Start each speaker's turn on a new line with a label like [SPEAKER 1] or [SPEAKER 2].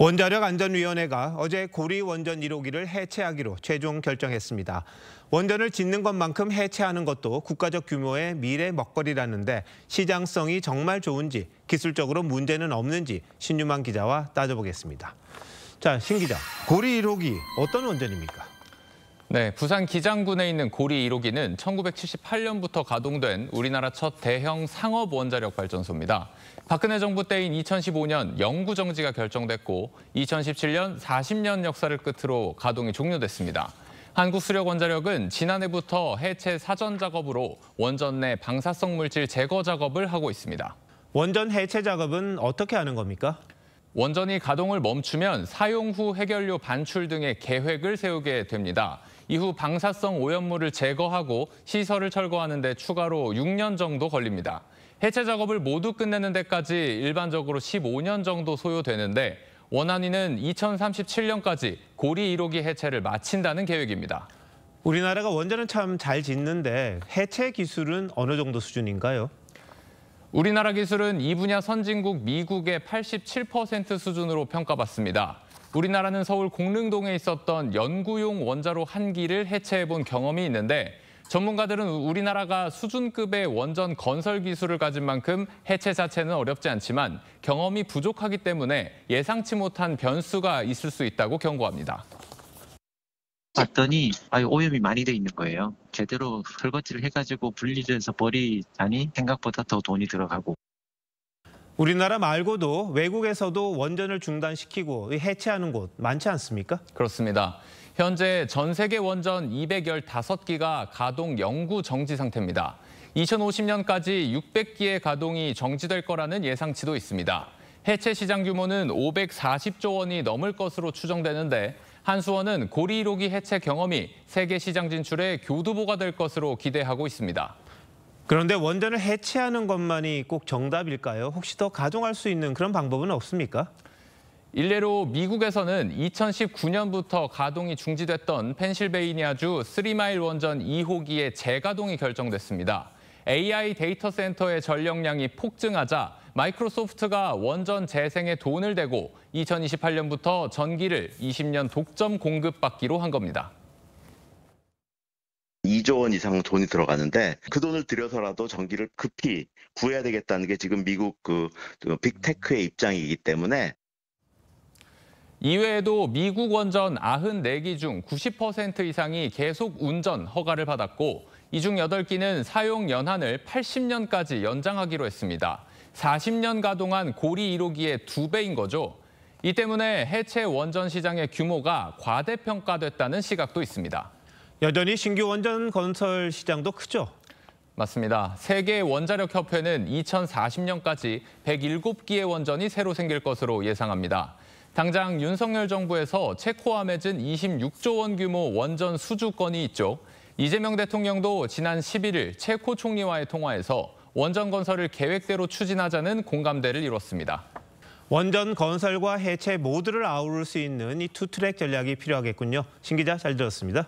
[SPEAKER 1] 원자력안전위원회가 어제 고리 원전 1호기를 해체하기로 최종 결정했습니다. 원전을 짓는 것만큼 해체하는 것도 국가적 규모의 미래 먹거리라는데 시장성이 정말 좋은지, 기술적으로 문제는 없는지 신유만 기자와 따져보겠습니다. 자, 신 기자, 고리 1호기 어떤 원전입니까?
[SPEAKER 2] 네, 부산 기장군에 있는 고리 1호기는 1978년부터 가동된 우리나라 첫 대형 상업 원자력 발전소입니다. 박근혜 정부 때인 2015년 영구 정지가 결정됐고 2017년 40년 역사를 끝으로 가동이 종료됐습니다. 한국수력원자력은 지난해부터 해체 사전 작업으로 원전 내 방사성 물질 제거 작업을 하고 있습니다.
[SPEAKER 1] 원전 해체 작업은 어떻게 하는 겁니까?
[SPEAKER 2] 원전이 가동을 멈추면 사용 후 해결료 반출 등의 계획을 세우게 됩니다. 이후 방사성 오염물을 제거하고 시설을 철거하는 데 추가로 6년 정도 걸립니다. 해체 작업을 모두 끝내는 데까지 일반적으로 15년 정도 소요되는데 원안위는 2037년까지 고리 1호기 해체를 마친다는 계획입니다.
[SPEAKER 1] 우리나라가 원전은 참 잘 짓는데 해체 기술은 어느 정도 수준인가요?
[SPEAKER 2] 우리나라 기술은 이 분야 선진국 미국의 87% 수준으로 평가받습니다. 우리나라는 서울 공릉동에 있었던 연구용 원자로 한 기를 해체해본 경험이 있는데 전문가들은 우리나라가 수준급의 원전 건설 기술을 가진 만큼 해체 자체는 어렵지 않지만 경험이 부족하기 때문에 예상치 못한 변수가 있을 수 있다고 경고합니다.
[SPEAKER 3] 봤더니 오염이 많이 돼 있는 거예요. 제대로 설거지를 해가지고 분리를 해서 버리자니 생각보다 더 돈이 들어가고.
[SPEAKER 1] 우리나라 말고도 외국에서도 원전을 중단시키고 해체하는 곳 많지 않습니까?
[SPEAKER 2] 그렇습니다. 현재 전 세계 원전 215기가 가동 영구 정지 상태입니다. 2050년까지 600기의 가동이 정지될 거라는 예상치도 있습니다. 해체 시장 규모는 540조 원이 넘을 것으로 추정되는데 한수원은 고리 1호기 해체 경험이 세계 시장 진출에 교두보가 될 것으로 기대하고 있습니다.
[SPEAKER 1] 그런데 원전을 해체하는 것만이 꼭 정답일까요? 혹시 더 가동할 수 있는 그런 방법은 없습니까?
[SPEAKER 2] 일례로 미국에서는 2019년부터 가동이 중지됐던 펜실베이니아주 3마일 원전 2호기의 재가동이 결정됐습니다. AI 데이터 센터의 전력량이 폭증하자 마이크로소프트가 원전 재생에 돈을 대고 2028년부터 전기를 20년 독점 공급받기로 한 겁니다.
[SPEAKER 4] 2조 원 이상 돈이 들어가는데 그 돈을 들여서라도 전기를 급히 구해야 되겠다는 게 지금 미국 빅테크의 입장이기 때문에
[SPEAKER 2] 이외에도 미국 원전 94기 중 90% 이상이 계속 운전 허가를 받았고 이 중 8기는 사용 연한을 80년까지 연장하기로 했습니다. 40년 가동한 고리 1호기의 2배인 거죠. 이 때문에 해체 원전 시장의 규모가 과대평가됐다는 시각도 있습니다.
[SPEAKER 1] 여전히 신규 원전 건설 시장도 크죠?
[SPEAKER 2] 맞습니다. 세계 원자력협회는 2040년까지 107기의 원전이 새로 생길 것으로 예상합니다. 당장 윤석열 정부에서 체코와 맺은 26조 원 규모 원전 수주건이 있죠. 이재명 대통령도 지난 11일 체코 총리와의 통화에서 원전 건설을 계획대로 추진하자는 공감대를 이뤘습니다.
[SPEAKER 1] 원전 건설과 해체 모두를 아우를 수 있는 이 투트랙 전략이 필요하겠군요. 신 기자, 잘 들었습니다.